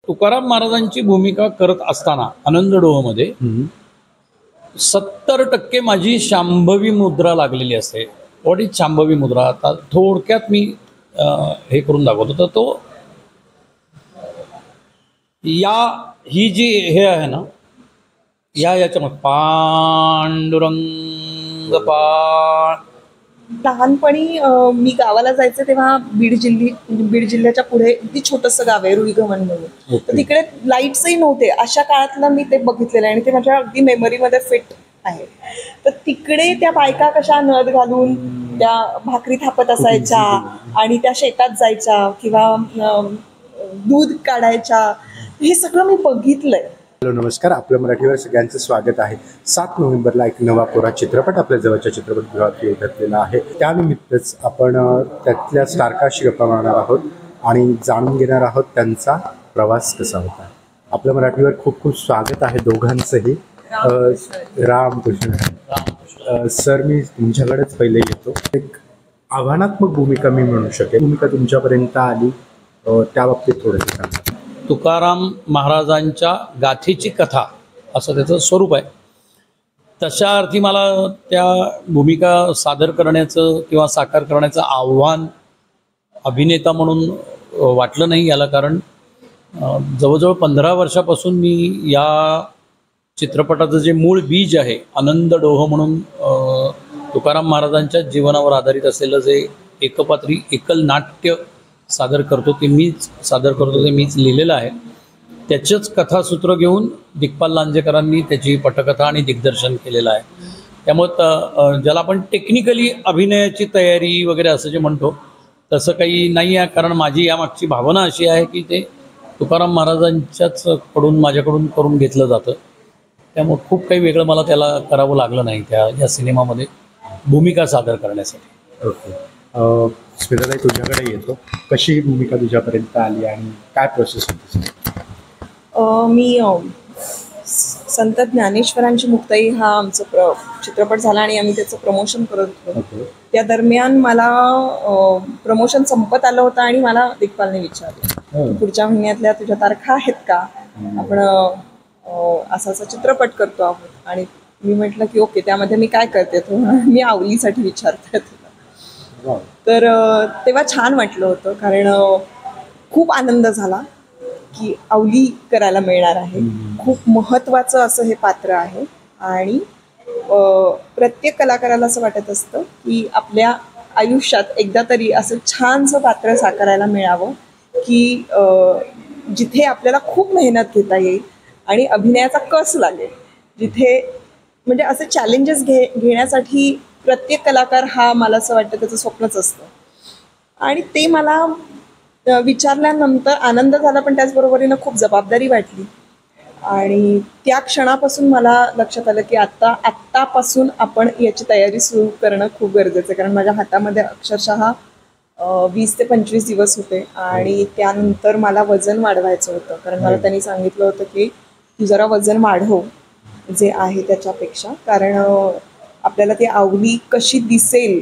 तुकाराम महाराजांची भूमिका करत असताना आनंद डोहमध्ये 70% माझी शांभवी मुद्रा लागलेली असते. व्हॉट इज शांभवी मुद्रा? आता थोडक्यात मी हे करून दाखवतो. तर तो ही जी हे आहे ना, याच्यामध्ये पांडुरंग लहानपणी मी गावाला जायचं तेव्हा बीड जिल्ह्याच्या पुढे अगदी छोटंसं गाव आहे रुईगव्हाण म्हणून. तर तिकडे लाईट्सही नव्हते. अशा काळातलं मी ते बघितलेलं आहे आणि ते माझ्या अगदी मेमरीमध्ये फिट आहे. तर तिकडे त्या बायका कशा नथ घालून त्या भाकरी थापत असायच्या आणि त्या शेतात जायच्या किंवा दूध काढायच्या, हे सगळं मी बघितलंय. हॅलो नमस्कार, आपल्या मराठीवर सगळ्यांचं स्वागत आहे. 7 नोव्हेंबरला एक नवा कोरा चित्रपट आपल्या जवळच्या चित्रपटगृहात येऊ घातलेला आहे. त्यानिमित्तच आपण त्यातल्या स्टारकाशी गप्पा मारणार आहोत आणि जाणून घेणार आहोत त्यांचा प्रवास कसा होता. आपल्या मराठीवर खूप खूप स्वागत आहे दोघांचंही. रामकृष्ण सर, मी तुमच्याकडेच पहिले येतो. एक आव्हानात्मक भूमिका मी म्हणू शकेन, भूमिका तुमच्यापर्यंत आली त्या बाबतीत थोडंसं सांगा. तुकाराम महाराजांच्या गाथेची कथा असं त्याचं स्वरूप आहे. तशा अर्थी मला त्या भूमिका सादर करण्याचं किंवा साकार करण्याचं आव्हान अभिनेता म्हणून वाटलं नाही याला. कारण जवळजवळ 15 वर्षापासून मी या चित्रपटाचं जे मूळ बीज आहे, आनंद डोह म्हणून तुकाराम महाराजांच्या जीवनावर आधारित असलेलं जे एकपात्री एकल नाट्य सादर करतो, ते मीच लिहिलेलं आहे. त्याचंच कथासूत्र घेऊन दिग्पाल लांजेकरांनी त्याची पटकथा आणि दिग्दर्शन केलेलं आहे. त्यामुळं ज्याला आपण टेक्निकली अभिनयाची तयारी वगैरे असं जे म्हणतो तसं काही नाही आहे. कारण माझी यामागची भावना अशी आहे की ते तुकाराम महाराजांच्याच माझ्याकडून करून घेतलं जातं. त्यामुळे खूप काही वेगळं मला त्याला करावं लागलं नाही या सिनेमामध्ये भूमिका सादर करण्यासाठी. ओके, स्मिताताई तुझ्याकडे येतो. कशी भूमिका तुझ्यापर्यंत आली आणि काय प्रोसेस होती? मी संत ज्ञानेश्वरांची मुक्ताई हा आमचा चित्रपट झाला आणि आम्ही त्याचं प्रमोशन करत होतो. त्या दरम्यान मला प्रमोशन संपत आलं होतं आणि मला दिग्पालने विचारलं, पुढच्या महिन्यातल्या तुझ्या तारखा आहेत का, आपण असा चित्रपट करतो आहोत. आणि मी म्हटलं की ओके, त्यामध्ये मी काय करते? तो मी आवलीसाठी विचारते तुला. तर तेव्हा छान वाटलं होतं, कारण खूप आनंद झाला की आवली करायला मिळणार आहे. खूप महत्त्वाचं असं हे पात्र आहे आणि प्रत्येक कलाकाराला असं वाटत असतं की आपल्या आयुष्यात एकदा तरी असं छानसं पात्र साकारायला मिळावं की जिथे आपल्याला खूप मेहनत घेता येईल आणि अभिनयाचा कस लागेल. जिथे म्हणजे असे चॅलेंजेस घेण्यासाठी प्रत्येक कलाकार हा, मला असं वाटतं, त्याचं स्वप्नच असतं. आणि ते मला विचारल्यानंतर आनंद झाला, पण त्याचबरोबरीनं खूप जबाबदारी वाटली. आणि त्या क्षणापासून मला लक्षात आलं की आत्तापासून आपण याची तयारी सुरू करणं खूप गरजेचं आहे. कारण माझ्या हातामध्ये अक्षरशः 20 ते 25 दिवस होते आणि त्यानंतर मला वजन वाढवायचं होतं. कारण मला त्यांनी सांगितलं होतं की तू जरा वजन वाढव जे आहे त्याच्यापेक्षा, कारण आपल्याला ती आवली कशी दिसेल,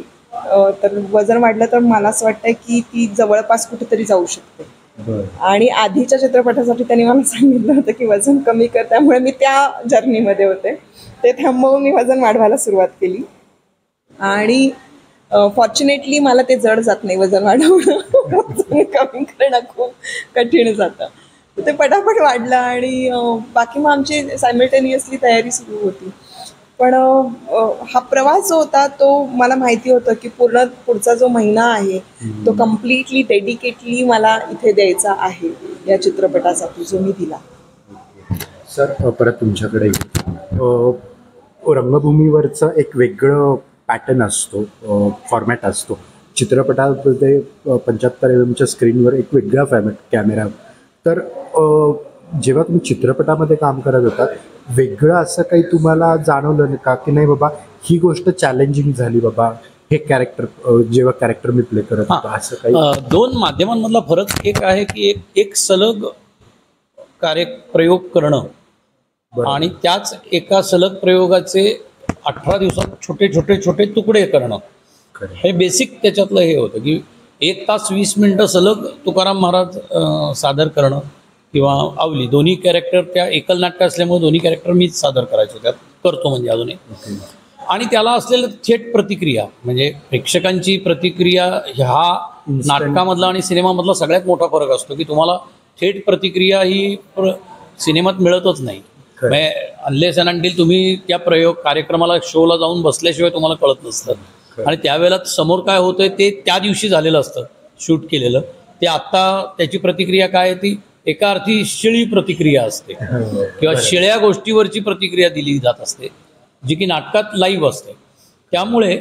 तर वजन वाढलं तर मला असं वाटतंय की ती जवळपास कुठेतरी जाऊ शकते. आणि आधीच्या चित्रपटासाठी त्यांनी मला सांगितलं होतं की वजन कमी कर, त्यामुळे मी त्या जर्नीमध्ये होते. ते थांबवून मी वजन वाढवायला सुरुवात केली आणि फॉर्च्युनेटली मला ते जड जात नाही. वजन वाढवणं वजन कमी करणं खूप कठीण जातं. ते पटापट वाढलं आणि बाकी मग आमची सायमल्टेनियसली तयारी सुरू होती. पण हा प्रवास जो होता तो मला माहिती होतं की पुढचा जो महिना आहे तो कम्प्लिटली डेडिकेटली मला इथे द्यायचा आहे या चित्रपटासाठी, जो मी दिला. सर, परत तुमच्याकडे रंगभूमीवरचं एक वेगळं पॅटर्न असतो, फॉर्मॅट असतो. चित्रपटामध्ये 75 mm स्क्रीनवर एक वेगळा कॅमेरा. तर जेव्हा तुम्ही चित्रपटामध्ये काम करत होतात, वेगळं असं काही तुम्हाला जाणवलं का की नाही बाबा ही गोष्ट चॅलेंजिंग झाली बाबा, हे जेव्हा कॅरेक्टर मी प्ले करत होतो, असं काही? दोन माध्यमांमधला फरक एक आहे की एक सलग प्रयोग करणं आणि त्याच एका सलग प्रयोगाचे 18 दिवसात छोटे तुकडे करणं. हे बेसिक त्याच्यातलं हे होतं की 1 तास 20 मिनिटं सलग तुकाराम महाराज सादर करणं किंवा आवली दोन्ही कॅरेक्टर त्या एकल नाटक असल्यामुळे दोन्ही कॅरेक्टर मीच सादर करायचो, त्यात करतो म्हणजे अजूनही. आणि त्याला असलेलं थेट प्रतिक्रिया म्हणजे प्रेक्षकांची प्रतिक्रिया ह्या नाटकामधला आणि सिनेमामधला सगळ्यात मोठा फरक असतो की तुम्हाला थेट प्रतिक्रिया ही सिनेमात मिळतच नाही. अनलेस अँड अंटिल तुम्ही त्या कार्यक्रमाला शोला जाऊन बसल्याशिवाय तुम्हाला कळत नसतं. आणि त्यावेळेला समोर काय होतंय ते त्या दिवशी झालेलं असतं शूट केलेलं, ते आत्ता त्याची प्रतिक्रिया काय ती एका अर्थी शिळी प्रतिक्रिया असते किंवा शिळ्या गोष्टीवरची प्रतिक्रिया दिली जात असते जी की नाटकात लाईव्ह असते. त्यामुळे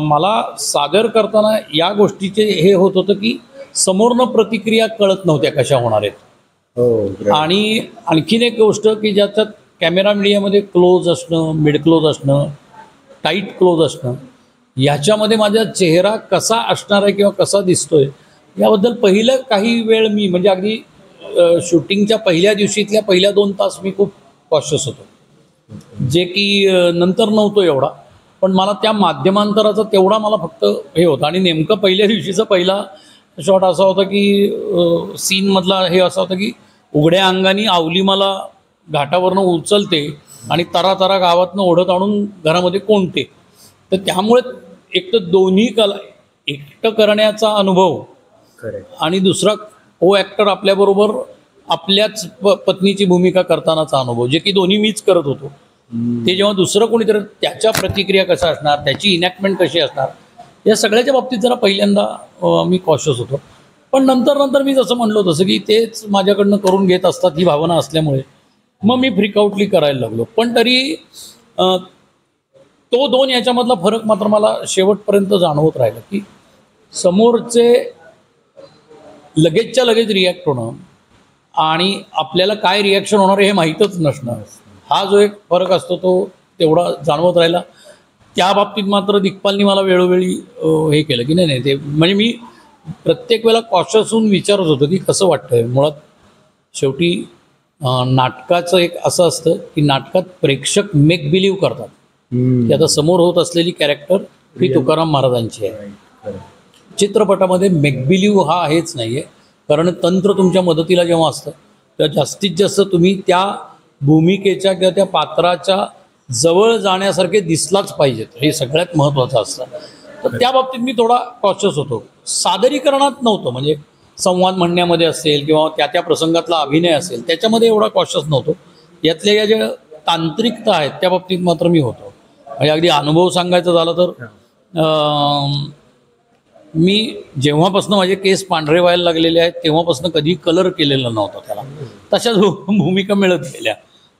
मला सादर करताना या गोष्टीचे हे होत होतं की समोरनं प्रतिक्रिया कळत नव्हत्या कशा होणार आहेत. आणि आणखीन एक गोष्ट की ज्याच्यात कॅमेरा मीडियामध्ये क्लोज असणं, मिड क्लोज असणं, टाईट क्लोज असणं, ह्याच्यामध्ये माझा चेहरा कसा असणार आहे किंवा कसा दिसतोय याबद्दल पहिलं काही वेळ मी म्हणजे अगदी शूटिंगच्या पहिल्या दिवशीतल्या पहिल्या 2 तास मी खूप कॉशियस होतो, जे की नंतर नव्हतो एवढा. पण मला त्या माध्यमांतराचा तेवढा मला फक्त हे होतं. आणि नेमकं पहिल्या दिवशीचा पहिला शॉट असा होता की सीनमधला हे असा होता की उघड्या अंगाने आवली मला घाटावरनं उचलते आणि तरा गावातनं ओढत आणून घरामध्ये कोंडते. तर त्यामुळे एक तर दोन्ही कला एकटं करण्याचा अनुभव आणि दुसरा को ॲक्टर आपल्याबरोबर आपल्याच पत्नीची भूमिका करतानाचा अनुभव, जे की दोन्ही मीच करत होतो. ते जेव्हा दुसरं कोणीतरी त्याच्या प्रतिक्रिया कशा असणार, त्याची इनॅक्टमेंट कशी असणार, या सगळ्याच्या बाबतीत जरा पहिल्यांदा मी कॉशियस होतो. पण नंतर मी जसं म्हणलो तसं की तेच माझ्याकडनं करून घेत असतात ही भावना असल्यामुळे मग मी फ्रिकआउटली करायला लागलो. पण तरी तो 2 याच्यामधला फरक मात्र मला शेवटपर्यंत जाणवत राहिला की समोरचे लगेचच्या लगेच रिॲक्ट होणं आणि आपल्याला काय रिॲक्शन होणार आहे हे माहीतच नसणं, हा जो एक फरक असतो तो तेवढा जाणवत राहिला. त्या बाबतीत मात्र दिग्पालनी मला वेळोवेळी हे केलं की नाही ते म्हणजे मी प्रत्येक वेळेला कॉशियस होऊन विचारत होतो की कसं वाटतंय. मुळात शेवटी नाटकाचं एक असं असतं की नाटकात प्रेक्षक मेक बिलीव्ह करतात की आता समोर होत असलेली कॅरेक्टर ही तुकाराम महाराजांची आहे. चित्रपटामध्ये मेक बिलीव्ह हा आहेच नाही आहे, कारण तंत्र तुमच्या मदतीला जेव्हा असतं तेव्हा जास्तीत जास्त तुम्ही त्या भूमिकेच्या किंवा त्या पात्राच्या जवळ जाण्यासारखे दिसलाच पाहिजेत, हे सगळ्यात महत्त्वाचं असतं. तर त्या बाबतीत मी थोडा कॉशियस होतो. सादरीकरणात नव्हतो, म्हणजे संवाद म्हणण्यामध्ये असेल किंवा त्या प्रसंगातला अभिनय असेल त्याच्यामध्ये एवढा कॉशियस नव्हतो. यातल्या या ज्या तांत्रिकता आहेत त्या बाबतीत मात्र मी होतो. म्हणजे अगदी अनुभव सांगायचा झाला तर मी जेव्हापासून माझे केस पांढरे व्हायला लागलेले आहेत तेव्हापासून कधी कलर केलेला नव्हता त्याला, तशाच भूमिका मिळत गेल्या.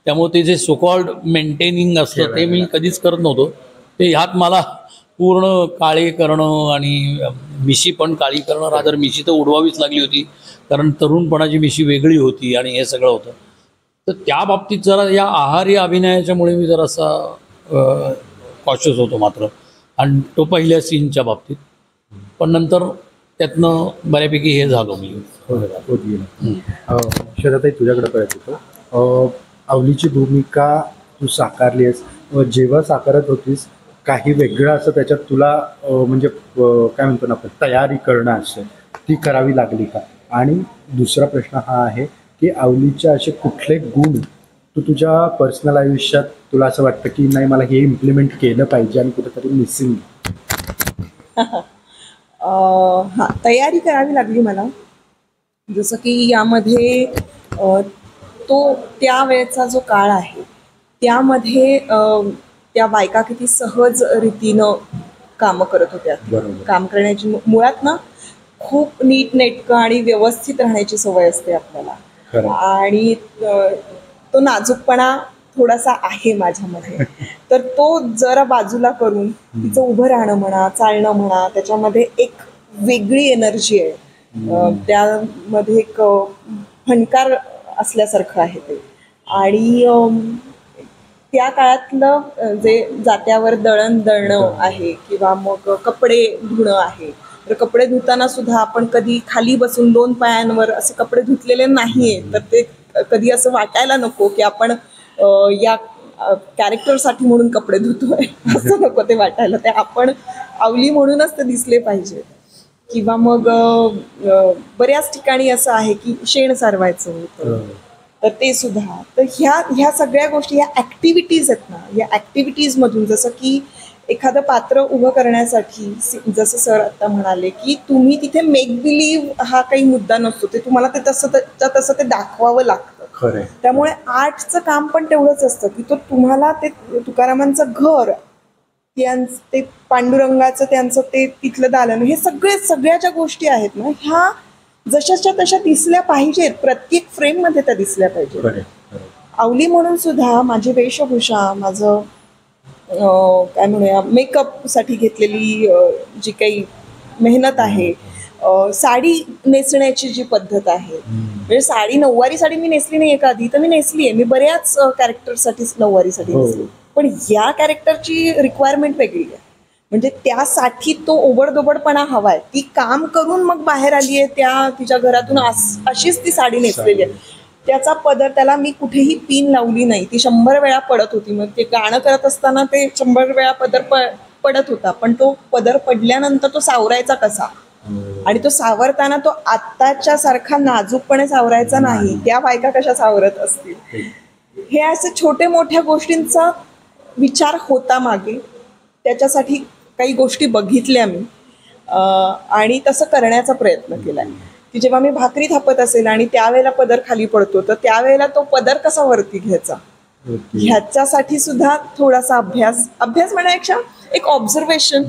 त्यामुळे ते जे सोकॉल्ड मेंटेनिंग असतं ते मी कधीच करत नव्हतो. ते ह्यात मला पूर्ण काळे करणं आणि मिशी पण काळी करणं, रादर मिशी तर उडवावीच लागली होती कारण तरुणपणाची मिशी वेगळी होती आणि हे सगळं होतं. तर त्या बाबतीत जरा या आहारी अभिनयाच्यामुळे मी जरासा कॉशियस होतो मात्र, आणि तो पहिल्या सीनच्या बाबतीत. पण नंतर त्यातनं बऱ्यापैकी हे झालो मी. श्रद्धाताई तुझ्याकडे कळत होतं, आवलीची भूमिका तू साकारली आहेस, जेव्हा साकारत होतीस काही वेगळं असं त्याच्यात तुला म्हणजे काय म्हणतो ना आपण तयारी करणं असं ती करावी लागली का? आणि दुसरा प्रश्न हा आहे की आवलीचे असे कुठले गुण तू तुझ्या पर्सनल आयुष्यात तुला असं वाटतं की नाही मला हे इम्प्लिमेंट केलं पाहिजे आणि कुठेतरी मिसिंग? हां, तयारी करावी लागली मला. जसं की यामध्ये तो त्यावेळेचा जो काळ आहे त्यामध्ये त्या बायका किती सहज रीतीनं कामं करत होत्या. काम करण्याची मुळात ना खूप नीटनेटकं आणि व्यवस्थित राहण्याची सवय असते आपल्याला, आणि तो नाजूकपणा थोडासा आहे माझ्यामध्ये. तर तो जरा बाजूला करून तिचं उभं राहणं म्हणा, चालणं म्हणा, त्याच्यामध्ये एक वेगळी एनर्जी आहे, त्यामध्ये एक फणकार असल्यासारखं आहे ते. आणि त्या काळातलं जे जात्यावर दळणं आहे किंवा मग कपडे धुणं आहे, तर कपडे धुताना सुद्धा आपण कधी खाली बसून 2 पायांवर असे कपडे धुतलेले नाहीये, तर ते कधी असं वाटायला नको की आपण या कॅरेक्टरसाठी म्हणून कपडे धुतोय, असं नको ते वाटायला. ते आपण आवली म्हणूनच ते दिसले पाहिजे. किंवा मग बऱ्याच ठिकाणी असं आहे की शेण सारवायचं होतं, तर ते सुद्धा. तर ह्या सगळ्या गोष्टी, ह्या ॲक्टिव्हिटीज आहेत ना, या ॲक्टिव्हिटीजमधून जसं की एखादं पात्र उभं करण्यासाठी जसं सर आता म्हणाले की तुम्ही तिथे मेक बिलीव्ह हा काही मुद्दा नसतो, ते तुम्हाला ते तसं ते दाखवावं लागतं. खरं. त्यामुळे आर्टचं काम पण तेवढंच असतं की तो तुम्हाला ते तुकारामांचं घर, ते पांडुरंगाचं त्यांचं ते तिथलं दालन, हे सगळ्या ज्या गोष्टी आहेत ना, ह्या जशाच्या तशा दिसल्या पाहिजेत, प्रत्येक फ्रेममध्ये त्या दिसल्या पाहिजेत. आवली म्हणून सुद्धा माझी वेशभूषा, माझं काय म्हणूया मेकअपसाठी घेतलेली जी काही मेहनत आहे, साडी नेसण्याची जी पद्धत आहे, म्हणजे नऊवारी साडी मी नेसली नाही आहे कधी, तर मी नेसली आहे, मी बऱ्याच कॅरेक्टरसाठीच नऊवारी साडी नेसली, पण या कॅरेक्टरची रिक्वायरमेंट वेगळी आहे. म्हणजे त्यासाठी तो ओबडधोबडपणा हवाय, ती काम करून मग बाहेर आली आहे, त्या तिच्या घरातून अशीच ती साडी नेसलेली आहे. त्याचा पदर, त्याला मी कुठेही पिन लावली नाही, ती 100 वेळा पडत होती. मग ते गाणं करत असताना ते 100 वेळा पदर पडत होता, पण तो पदर पडल्यानंतर तो सावरायचा कसा, आणि तो सावरताना तो आत्ताच्या सारखा नाजूकपणे सावरायचा नाही. त्या बायका कशा सावरत असतील, हे असे छोटे मोठ्या गोष्टींचा विचार होता मागे. त्याच्यासाठी काही गोष्टी बघितल्या मी आणि तसं करण्याचा प्रयत्न केला की जेव्हा मी भाकरी थापत असेल आणि त्यावेळेला पदर खाली पडतो, तर त्यावेळेला तो पदर कसा वरती घ्यायचा, ह्याच्यासाठी सुद्धा थोडासा अभ्यास म्हणण्यापेक्षा एक ऑब्झर्वेशन.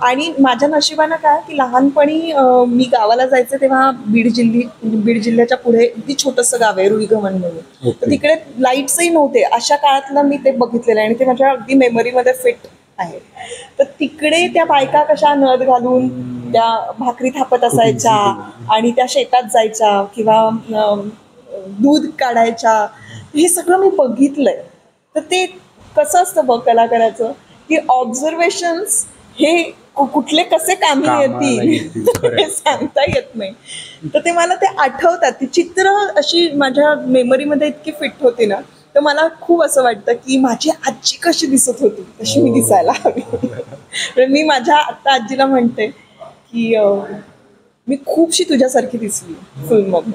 आणि माझ्या नशिबानं काय की लहानपणी मी गावाला जायचे तेव्हा बीड जिल्ह्याच्या पुढे अगदी छोटंसं गाव आहे रुईगव्हाण म्हणून, तर तिकडे लाईट्सही नव्हते. अशा काळातलं मी ते बघितलेलं आहे आणि ते माझ्या अगदी मेमरीमध्ये फिट आहे. तर तिकडे त्या बायका कशा नथ घालून त्या भाकरी थापत असायच्या आणि त्या शेतात जायच्या किंवा दूध काढायच्या, हे सगळं मी बघितलंय. तर ते कसं असतं बघ कलाकाराचं की ऑब्झर्वेशन्स हे कुठले कसे कामी येतील हे सांगता येत नाही. तर ते मला ते आठवतात, ती चित्र अशी माझ्या मेमरीमध्ये इतकी फिट होती ना, तर मला खूप असं वाटतं की माझी आजी कशी दिसत होती तशी मी दिसायला हवी. मी माझ्या आत्ता आजीला म्हणते की मी खूपशी तुझ्यासारखी दिसली फिल्ममध्ये,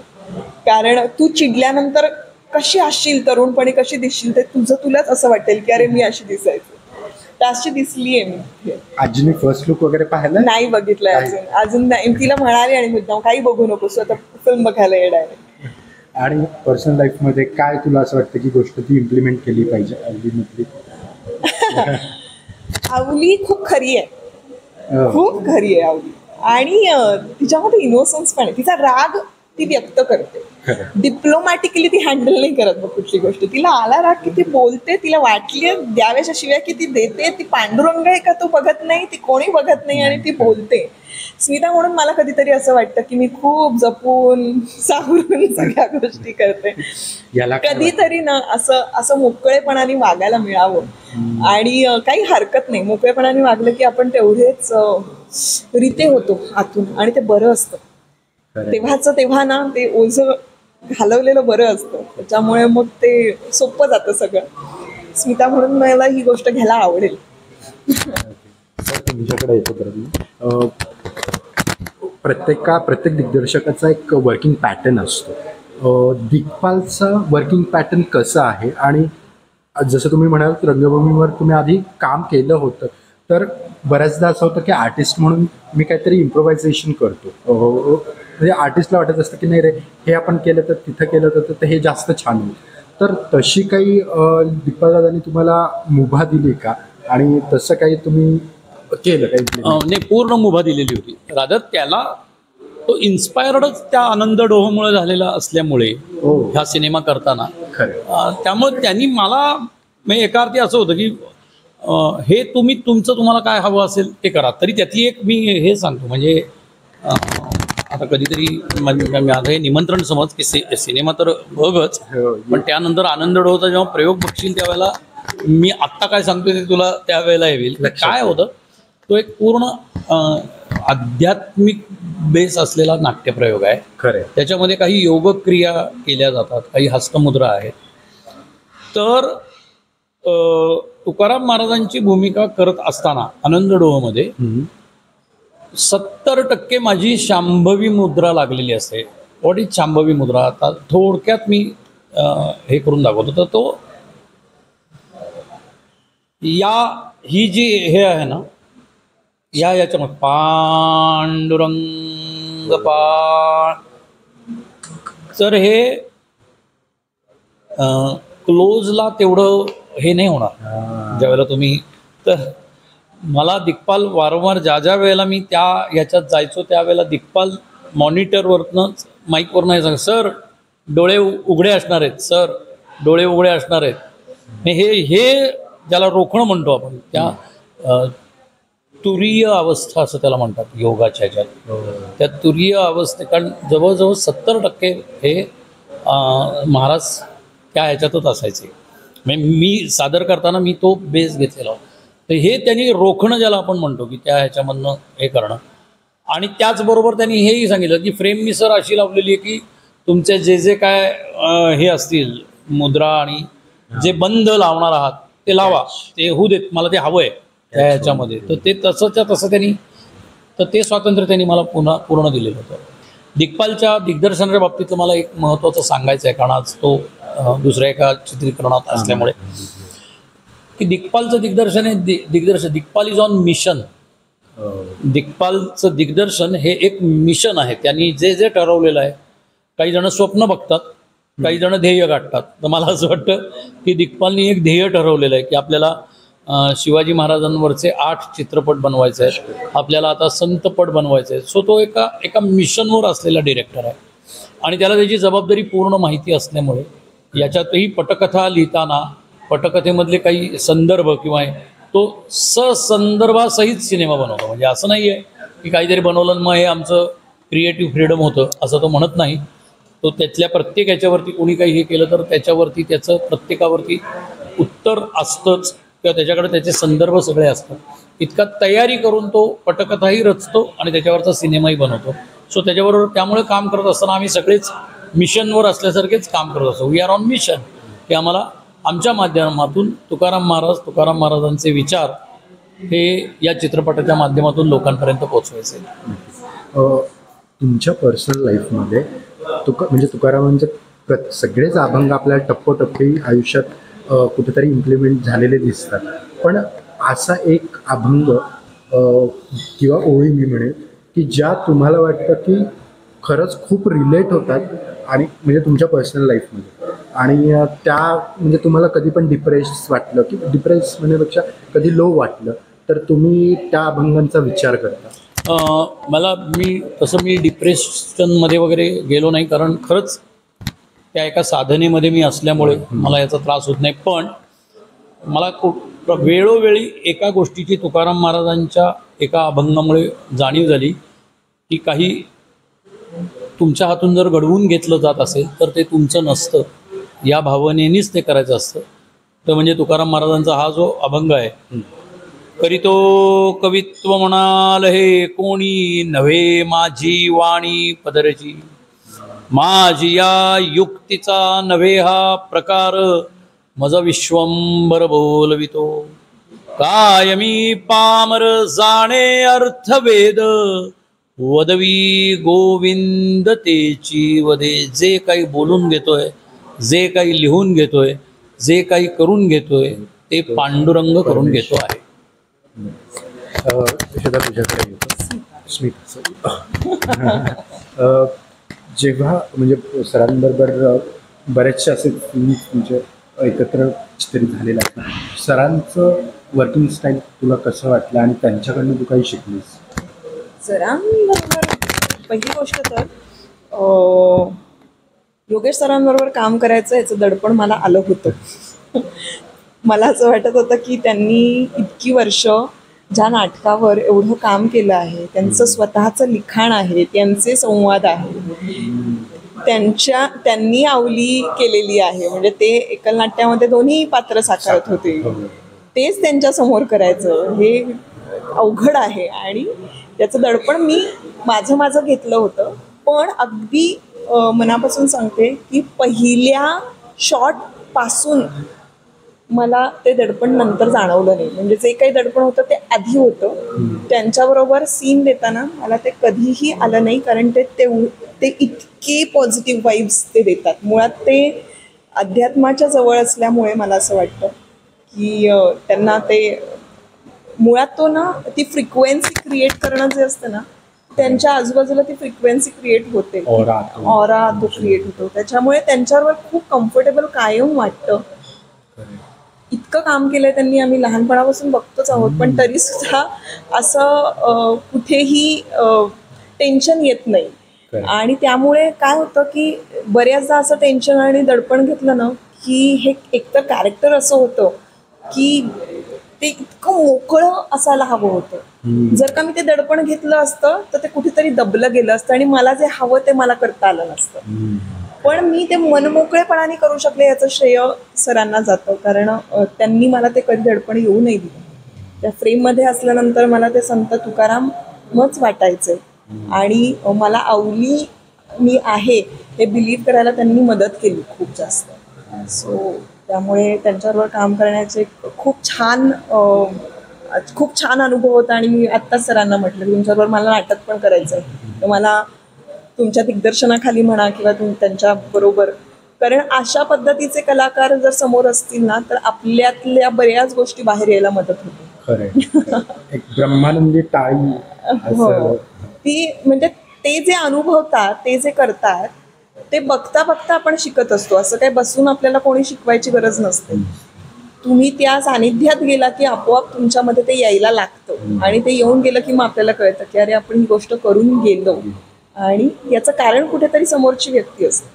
कारण तू चिडल्यानंतर कशी असशील, तरुणपणी कशी दिसशील, ते तुलाच असं वाटेल की अरे मी अशी दिसायची, तर अशी दिसलीये मी. आजीने फर्स्ट लुक वगैरे पाहिला नाही बघितलंय अजून नाही. तिला म्हणाले आणि मुद्दाम काही बघू नकोस, आता फिल्म बघायला येणार. आणि पर्सनल लाईफमध्ये काय तुला असं वाटतं की गोष्ट ती इम्प्लिमेंट केली पाहिजे आवलीमधली? आवली खूप खरी आहे, खूप खरी आहे आवली, आणि तिच्यामध्ये इनोसन्स पण आहे. तिचा राग ती व्यक्त करते, डिप्लोमॅटिकली ती हँडल नाही करत बघ कुठली गोष्ट. तिला आला राग की ती बोलते, तिला वाटली द्याव्याच्या शिवाय की ती देते. ती पांडुरंग आहे का तो बघत नाही, ती कोणी बघत नाही आणि ती बोलते. स्मिता म्हणून मला कधीतरी असं वाटतं की मी खूप जपून सावरून सगळ्या गोष्टी करते. कधीतरी ना असं मोकळेपणाने वागायला मिळावं, आणि काही हरकत नाही. मोकळेपणाने वागलं की आपण तेवढेच रीते होतो आतून, आणि ते बरं असतं. तेव्हा ना ते ओझं घालवलेलं बरं असतं, त्याच्यामुळे मग ते सोपं जातं सगळं. स्मिता म्हणून मला ही गोष्ट घ्यायला आवडेल. तुमच्याकडे येतो प्रत्येक दिग्दर्शकाचा एक वर्किंग पॅटर्न असतो. दिग्पालचा वर्किंग पॅटर्न कसं आहे, आणि जसं तुम्ही म्हणाल रंगभूमीवर तुम्ही आधी काम केलं होतं, तर बऱ्याचदा असं होतं की आर्टिस्ट म्हणून मी काहीतरी इम्प्रोव्हायझेशन करतो. म्हणजे आर्टिस्टला वाटत असतं की नाही रे, हे आपण केलं तर तिथं केलं तर हे जास्त छान होईल. तर तशी काही दिग्पाल दादांनी तुम्हाला मुभा दिली का, आणि तसं काही तुम्ही केलं काही? नाही, पूर्ण मुभा दिलेली होती. रादर त्याला तो इन्स्पायर्डच त्या आनंद डोहमुळे झालेला असल्यामुळे ह्या सिनेमा करताना, त्यामुळे त्यांनी मला म्हणजे एका अर्थी असं होतं की हे तुम्हाला काय हवं असेल ते करा. तरी त्यातली एक मी हे सांगतो, म्हणजे आता कधीतरी माझं हे निमंत्रण समज की सिनेमा तर बघच, पण त्यानंतर आनंद डोहचा जेव्हा प्रयोग बघशील त्यावेळेला मी आत्ता काय सांगतोय ते तुला त्यावेळेला येईल. काय होतं, तो एक पूर्ण आध्यात्मिक बेस असलेला नाट्यप्रयोग आहे. खरं, त्याच्यामध्ये काही योगक्रिया केल्या जातात, काही हस्तमुद्रा आहेत. तर तुकाराम महाराजांची भूमिका करत असताना आनंद डोहमध्ये 70% माझी शांभवी मुद्रा लागलेली असते. व्हॉट इज शांभवी मुद्रा? आता थोडक्यात मी हे करून दाखवतो. तर तो ही जी हे आहे ना, याच्यामध्ये पांडुरंग तर हे क्लोजला तेवढं हे नाही होणार ज्यावेळेला तुम्ही. तर मला दिग्पाल वारंवार ज्या वेळेला मी ह्याच्यात जायचो त्यावेळेला दिग्पाल मॉनिटरवरनं माईकवरनं हे सांग, सर डोळे उघडे असणार आहेत, सर डोळे उघडे असणार आहेत. हे ज्याला रोखणं म्हणतो आपण, त्या तुरीय अवस्था असं त्याला म्हणतात योगाच्या ह्याच्यात. त्या तुरीय अवस्थे, कारण जवळजवळ 70% हे महाराज त्या ह्याच्यातच असायचे. म्हणजे मी सादर करताना मी तो बेस घेतलेला होता. तर हे त्यांनी रोखणं ज्याला आपण म्हणतो की त्या ह्याच्यामधनं हे करणं. आणि त्याचबरोबर त्यांनी हेही सांगितलं की फ्रेम मी सर अशी लावलेली आहे की तुमचे जे काय हे असतील मुद्रा आणि जे बंद लावणार आहात ते लावा, ते होऊ देत, मला ते हवं आहे त्या ह्याच्यामध्ये. तर ते तसंच्या तसं त्यांनी, तर ते स्वातंत्र्य त्यांनी मला पूर्ण दिलेलं होतं. दिग्पालच्या दिग्दर्शनाच्या बाबतीतलं मला एक महत्त्वाचं सांगायचं आहे, कारण आज तो दुसऱ्या एका चित्रीकरणात असल्यामुळे, की दिग्पालचं दिग्दर्शन हे दिग्पाल इज ऑन मिशन. दिग्पालचं दिग्दर्शन हे एक मिशन आहे. त्यांनी जे ठरवलेलं आहे, काही जण स्वप्न बघतात, काही जण ध्येय गाठतात. तर मला असं वाटतं की दिग्पालनी एक ध्येय ठरवलेलं आहे की आपल्याला शिवाजी महाराजांवरचे 8 चित्रपट बनवायचे आहेत, आपल्याला आता संतपट बनवायचे आहेत. सो तो एका मिशनवर असलेला डिरेक्टर आहे आणि त्याला त्याची जबाबदारी पूर्ण माहिती असल्यामुळे याच्यातही पटकथा लिहिताना पटकथेमधले काही संदर्भ किंवा तो ससंदर्भासहित सिनेमा बनवतो. म्हणजे असं नाही आहे की काहीतरी बनवलं मग हे आमचं क्रिएटिव्ह फ्रीडम होतं असं तो म्हणत नाही. तो त्यातल्या प्रत्येक याच्यावरती कोणी काही हे केलं तर त्याच्यावरती त्याचं प्रत्येकावरती उत्तर असतंच किंवा त्याच्याकडे त्याचे संदर्भ सगळे असतात. इतका तयारी करून तो पटकथाही रचतो आणि त्याच्यावरचा सिनेमाही बनवतो. सो त्याच्याबरोबर त्यामुळे काम करत असताना आम्ही सगळेच मिशनवर असल्यासारखेच काम करत असतो. वी आर ऑन मिशन, की आम्हाला आमच्या माध्यमातून तुकाराम महाराजांचे विचार हे या चित्रपटाच्या माध्यमातून लोकांपर्यंत पोहोचवायचे. तुमच्या पर्सनल लाईफमध्ये म्हणजे तुकारामांचे सगळेच अभंग आपल्याला टप्पोटप्पी आयुष्यात कुठेतरी इम्प्लिमेंट झालेले दिसतात. पण असा एक अभंग किंवा ओळी मी म्हणेन की ज्या तुम्हाला वाटतं की खरंच खूप रिलेट होतात आणि म्हणजे तुमच्या पर्सनल लाईफमध्ये, आणि त्या म्हणजे तुम्हाला कधी पण डिप्रेस वाटलं की डिप्रेस म्हणण्यापेक्षा कधी लो वाटलं तर तुम्ही त्या अभंगांचा विचार करता? मी डिप्रेशनमध्ये वगैरे गेलो नाही, कारण खरंच त्या एका साधनेमध्ये मी असल्यामुळे मला याचा त्रास होत नाही. पण मला वेळोवेळी एका गोष्टीची तुकाराम महाराजांच्या एका अभंगामुळे जाणीव झाली की काही तुमच्या हातून जर घडवून घेतलं जात असेल तर ते तुमचं नसतं, या भावनेनीच ते करायचं असतं. तर म्हणजे तुकाराम महाराजांचा हा जो अभंग आहे, करीतो कवित्व म्हणाल हे कोणी नव्हे माझी वाणी पदरची, माझी या युक्तीचा नव्हे हा प्रकार, मज विश्वंभर बोलवितो, काय मी पामर जाणे अर्थवेद, वदवी गोविंद तेची वदे. जे काही बोलून घेतोय, जे काही लिहून घेतोय, जे काही करून घेतोय ते पांडुरंग करून घेतो आहे. तुझ्याकडे येतो स्मित. जेव्हा म्हणजे सरांबरोबर बरेचसे असे फिल्म्स म्हणजे एकत्र चित्रित झालेलं आहे, सरांचं वर्किंग स्टाईल तुला कसं वाटलं आणि त्यांच्याकडनं तू काही शिकलीस? सरांबरोबर पहिली गोष्ट तर योगेश सरांबरोबर काम करायचं याचं दडपण मला आलं होतं. मला असं वाटत होतं की त्यांनी इतकी वर्ष ज्या नाटकावर एवढं काम केलं आहे, त्यांचं स्वतःचं लिखाण आहे, त्यांचे संवाद आहे, त्यांनी आवली केलेली आहे. म्हणजे ते एकलनाट्यामध्ये दोन्ही पात्र साकारत होते, तेच त्यांच्यासमोर करायचं हे अवघड आहे आणि त्याचं दडपण मी माझं घेतलं होतं. पण अगदी मनापासून सांगते की पहिल्या शॉटपासून मला ते दडपण नंतर जाणवलं नाही. म्हणजे जे काही दडपण होतं ते आधी होतं. त्यांच्याबरोबर सीन देताना मला ते कधीही आलं नाही, कारण ते इतके पॉझिटिव्ह वाईब्स ते देतात. मुळात ते अध्यात्माच्या जवळ असल्यामुळे मला असं वाटतं की त्यांना ते मुळात तो ना ती फ्रिक्वेन्सी क्रिएट करणं जे असतं ना, त्यांच्या आजूबाजूला ती फ्रिक्वेन्सी क्रिएट होते, ऑरा तो क्रिएट होतो. त्याच्यामुळे त्यांच्यावर खूप कम्फर्टेबल कायम वाटतं. इतकं काम केलंय त्यांनी, आम्ही लहानपणापासून बघतोच आहोत, पण तरी सुद्धा असं कुठेही टेन्शन येत नाही. आणि त्यामुळे काय होतं की बऱ्याचदा असं टेन्शन आणि दडपण घेतलं ना की हे एकतर कॅरेक्टर असं होतं की ते इतकं मोकळं असायला हवं होतं. जर का मी ते दडपण घेतलं असतं तर ते कुठेतरी दबलं गेलं असतं आणि मला जे हवं ते मला करता आलं नसतं. पण मी ते मनमोकळेपणाने करू शकले याचं श्रेय सरांना जातं, कारण त्यांनी मला ते कधी दडपण येऊ नाही दिलं. त्या फ्रेममध्ये असल्यानंतर मला ते संत तुकारामच वाटायचे आणि मला आवली मी आहे हे बिलीव्ह करायला त्यांनी मदत केली खूप जास्त. सो त्यामुळे त्यांच्याबरोबर काम करण्याचे खूप छान अनुभव होता. आणि मी आत्ताच सरांना म्हटलं की तुमच्याबरोबर मला नाटक पण करायचं आहे, तर मला तुमच्या दिग्दर्शनाखाली म्हणा किंवा त्यांच्या बरोबर, कारण अशा पद्धतीचे कलाकार जर समोर असतील ना तर आपल्यातल्या बऱ्याच गोष्टी बाहेर यायला मदत होते. खरं एक ब्रह्मानंदी टाळी हो, ती म्हणजे ते जे अनुभवतात, ते जे करतात, ते बघता बघता आपण शिकत असतो. असं काही बसून आपल्याला कोणी शिकवायची गरज नसते. तुम्ही त्या सानिध्यात गेला की आपोआप तुमच्यामध्ये ते यायला लागतं आणि ते येऊन गेलं की मग आपल्याला कळतं की अरे आपण ही गोष्ट करून गेलो आणि याचं कारण कुठेतरी समोरची व्यक्ती असते.